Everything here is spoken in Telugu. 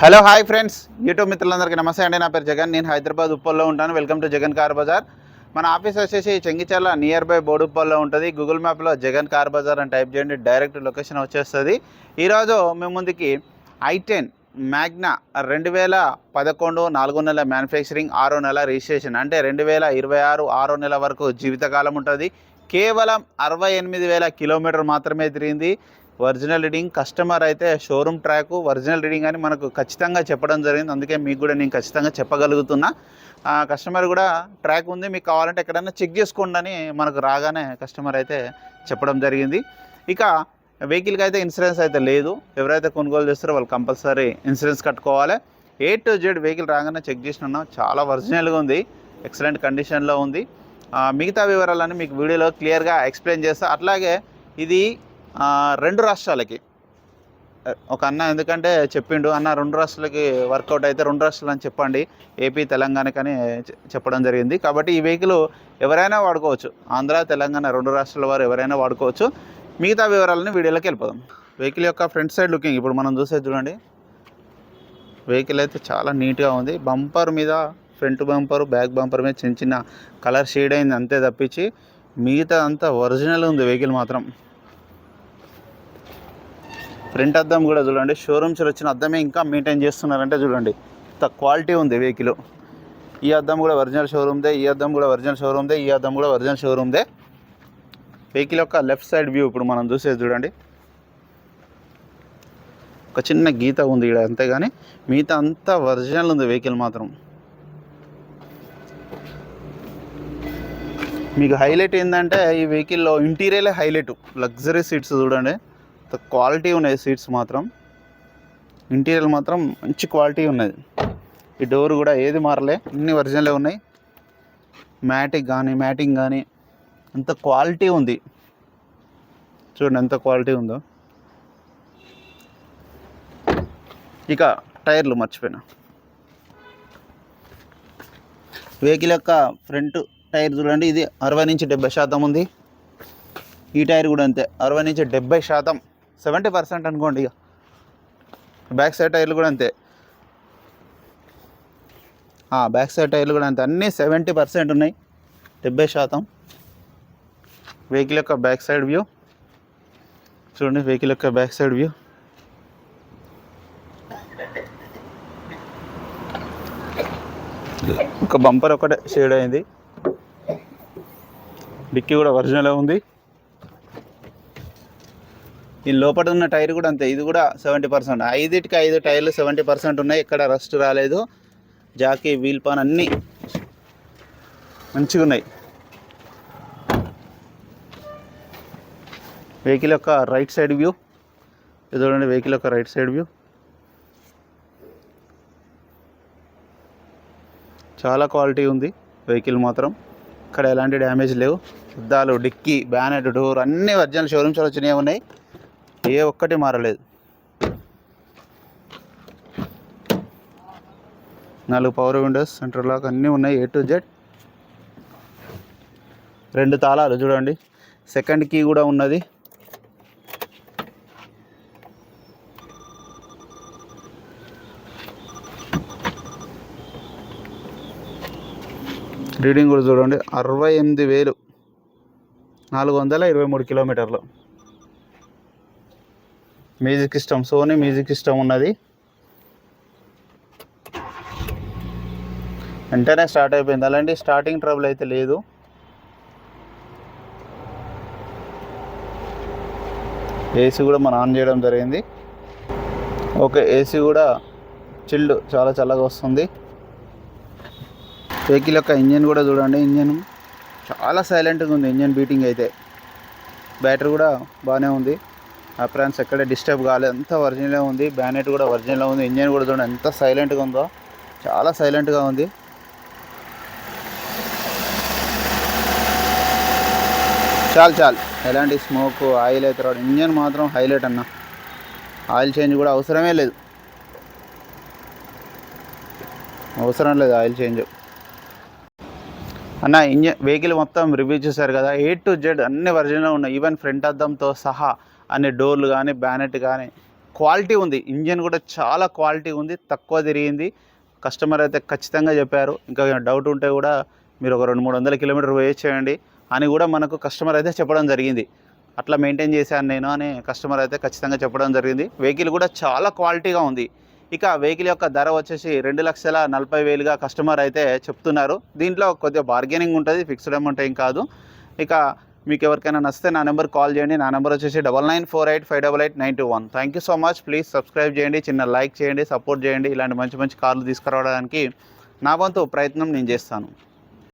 హలో హాయ్ ఫ్రెండ్స్, యూట్యూబ్ మిత్రులందరికీ నమస్తే అండి. నా పేరు జగన్. నేను హైదరాబాద్ ఉప్పల్లో ఉంటాను. Welcome to Jagan car Bazar. మన ఆఫీస్ వచ్చేసి చెంగిచర్ల నియర్ బై బోడుప్పల్లో ఉంటుంది. గూగుల్ మ్యాప్లో జగన్ కార్ బజార్ అని టైప్ చేయండి, డైరెక్ట్ లొకేషన్ వచ్చేస్తుంది. ఈరోజు మేము ముందుకి i10 మ్యాగ్నా 2011 4 నెలల మ్యానుఫ్యాక్చరింగ్, 6 నెలల రిజిస్ట్రేషన్, అంటే 2026 6 నెలల వరకు జీవితకాలం ఉంటుంది. కేవలం 68,000 కిలోమీటర్ మాత్రమే తిరిగింది. Original reading. కస్టమర్ అయితే షోరూమ్ ట్రాక్ ఒరిజినల్ రీడింగ్ అని మనకు ఖచ్చితంగా చెప్పడం జరిగింది. అందుకే మీకు కూడా నేను ఖచ్చితంగా చెప్పగలుగుతున్నా. కస్టమర్ కూడా ట్రాక్ ఉంది, మీకు కావాలంటే ఎక్కడైనా చెక్ చేసుకోండి అని మనకు రాగానే కస్టమర్ అయితే చెప్పడం జరిగింది. ఇక వెహికల్కి అయితే ఇన్సూరెన్స్ అయితే లేదు. ఎవరైతే కొనుగోలు చేస్తారో వాళ్ళు కంపల్సరీ ఇన్సూరెన్స్ కట్టుకోవాలి. A to Z వెహికల్ రాగానే చెక్ చేసినాం. చాలా ఒరిజినల్గా ఉంది, ఎక్సలెంట్ కండిషన్లో ఉంది. మిగతా వివరాలన్నీ మీకు వీడియోలో క్లియర్గా ఎక్స్ప్లెయిన్ చేస్తా. అట్లాగే ఇది 2 రాష్ట్రాలకి ఒక అన్న ఎందుకంటే చెప్పిండు, అన్న 2 రాష్ట్రాలకి వర్కౌట్ అయితే 2 రాష్ట్రాలు అని చెప్పండి, ఏపీ తెలంగాణకని చెప్పడం జరిగింది. కాబట్టి ఈ వెహికల్ ఎవరైనా వాడుకోవచ్చు. ఆంధ్ర తెలంగాణ 2 రాష్ట్రాల వారు ఎవరైనా వాడుకోవచ్చు. మిగతా వివరాలని వీడియోలోకి వెళ్ళిపోదాం. వెహికల్ యొక్క ఫ్రంట్ సైడ్ లుకింగ్ ఇప్పుడు మనం చూసేది చూడండి. వెహికల్ అయితే చాలా నీట్గా ఉంది. బంపర్ మీద, ఫ్రంట్ బంపర్ బ్యాక్ బంపర్ మీద చిన్న చిన్న కలర్ షేడ్ అయింది అంతే తప్పించి మిగతా అంతా ఒరిజినల్ ఉంది వెహికల్ మాత్రం. ఫ్రంట్ అద్దం కూడా చూడండి, షోరూమ్స్ వచ్చిన అద్దమే ఇంకా మెయింటైన్ చేస్తున్నారంటే చూడండి, ఇంత క్వాలిటీ ఉంది వెహికల్. ఈ అద్దం కూడా ఒరిజినల్ షోరూమ్దే, ఈ అద్దం కూడా ఒరిజినల్ షోరూమ్దే, ఈ అద్దం కూడా ఒరిజినల్ షోరూమ్దే. వెహికల్ యొక్క లెఫ్ట్ సైడ్ వ్యూ ఇప్పుడు మనం చూసేది చూడండి. ఒక చిన్న గీత ఉంది ఇక్కడ అంతేగాని మిగతా అంతా ఒరిజినల్ ఉంది వెహికల్ మాత్రం. మీకు హైలైట్ ఏంటంటే ఈ వెహికల్లో ఇంటీరియరే హైలైట్. లగ్జరీ సీట్స్ చూడండి, క్వాలిటీ ఉన్నాయి సీట్స్ మాత్రం. ఇంటీరియర్ మాత్రం మంచి క్వాలిటీ ఉన్నది. ఈ డోర్ కూడా ఏది మారలే, అన్ని ఒరిజినలే ఉన్నాయి. మ్యాటింగ్ కానీ అంత క్వాలిటీ ఉంది. చూడండి ఎంత క్వాలిటీ ఉందో. ఇక టైర్లు మర్చిపోయినా. వెహికల్ యొక్క ఫ్రంట్ టైర్ చూడండి, ఇది 60 నుంచి 70% ఉంది. ఈ టైర్ కూడా అంతే, 60 నుంచి 70%, 70% అనుకోండి. ఇక బ్యాక్ సైడ్ టైర్లు కూడా అంతే, బ్యాక్ సైడ్ టైర్లు కూడా అంతే, అన్నీ 70% ఉన్నాయి, 70%. వెహికల్ యొక్క బ్యాక్ సైడ్ వ్యూ చూడండి. వెహికల్ యొక్క బ్యాక్ సైడ్ వ్యూ ఒక బంపర్ ఒకటే షేడ్ అయింది. డిక్కీ కూడా ఒరిజినల్ ఉంది. ఈ లోపల ఉన్న టైర్ కూడా అంతే, ఇది కూడా 70%. 5కి 5 టైర్లు 70% ఉన్నాయి, ఎక్కడ రస్ట్ రాలేదు. జాకీ, వీల్ పాన్ అన్నీ మంచిగా ఉన్నాయి. వెహికల్ యొక్క రైట్ సైడ్ వ్యూ ఇది చూడండి. వెహికల్ యొక్క రైట్ సైడ్ వ్యూ చాలా క్వాలిటీ ఉంది వెహికల్ మాత్రం. ఇక్కడ ఎలాంటి డ్యామేజ్ లేవు. అద్దాలు, డిక్కీ, బ్యానెట్, డోర్ అన్నీ ఒరిజినల్ షోరూమ్స్ వచ్చినవి ఉన్నాయి, ఏ ఒక్కటి మారలేదు. 4 పవర్ విండోస్, సెంట్రల్ లాక్ అన్నీ ఉన్నాయి, A to Z. 2 తాళాలు చూడండి, సెకండ్ కీ కూడా ఉన్నది. రీడింగ్ కూడా చూడండి, 68,423 కిలోమీటర్లు. Music system, Sony music system ఉన్నది. వెంటనే స్టార్ట్ అయిపోయింది, అలాంటి స్టార్టింగ్ ట్రబుల్ అయితే లేదు. ఏసీ కూడా మనం ఆన్ చేయడం జరిగింది. ఓకే, ఏసీ కూడా చిల్డ్, చాలా చల్లగా వస్తుంది. వెహికల్ యొక్క ఇంజన్ కూడా చూడండి, ఇంజన్ చాలా సైలెంట్గా ఉంది. ఇంజన్ బీటింగ్ అయితే, బ్యాటరీ కూడా బాగానే ఉంది. అప్రాన్స్ ఎక్కడ డిస్టర్బ్ కాలేదు, అంతా ఒరిజినల్గా ఉంది. బ్యానెట్ కూడా ఒరిజినల్గా ఉంది. ఇంజన్ కూడా చూడండి ఎంత సైలెంట్గా ఉందో, చాలా సైలెంట్గా ఉంది. చాలు ఎలాంటి స్మోక్, ఆయిల్ అయితే రాదు. ఇంజన్ మాత్రం హైలైట్ అన్న. ఆయిల్ చేంజ్ కూడా అవసరం లేదు ఆయిల్ చేంజ్ అన్న. వెహికల్ మొత్తం రివ్యూ చేశారు కదా, A to Z అన్ని ఒరిజినల్ ఉన్నాయి. ఈవెన్ ఫ్రంట్ అద్దంతో సహా అన్ని డోర్లు కానీ, బ్యానెట్ కానీ, క్వాలిటీ ఉంది. ఇంజిన్ కూడా చాలా క్వాలిటీ ఉంది, తక్కువ తిరిగింది. కస్టమర్ అయితే ఖచ్చితంగా చెప్పారు. ఇంకా డౌట్ ఉంటే కూడా మీరు ఒక 200-300 కిలోమీటర్ వేయొచ్చేయండి అని కూడా మనకు కస్టమర్ అయితే చెప్పడం జరిగింది. అట్లా మెయింటైన్ చేశాను నేను అని కస్టమర్ అయితే ఖచ్చితంగా చెప్పడం జరిగింది. వెహికల్ కూడా చాలా క్వాలిటీగా ఉంది. ఇక వెహికల్ యొక్క ధర వచ్చేసి 2,40,000గా కస్టమర్ అయితే చెప్తున్నారు. దీంట్లో కొద్దిగా బార్గెనింగ్ ఉంటుంది, ఫిక్స్డ్ అమౌంట్ ఏం కాదు. ఇక మీకు ఎవరికైనా నచ్చితే నా నెంబర్ కాల్ చేయండి. నా నెంబర్ వచ్చేసి 9948588921. Thank you so much. Please subscribe చేయండి, చిన్న లైక్ చేయండి, సపోర్ట్ చేయండి. ఇలాంటి మంచి మంచి కార్లు తీసుకురావడానికి నా వంతు ప్రయత్నం నేను చేస్తాను.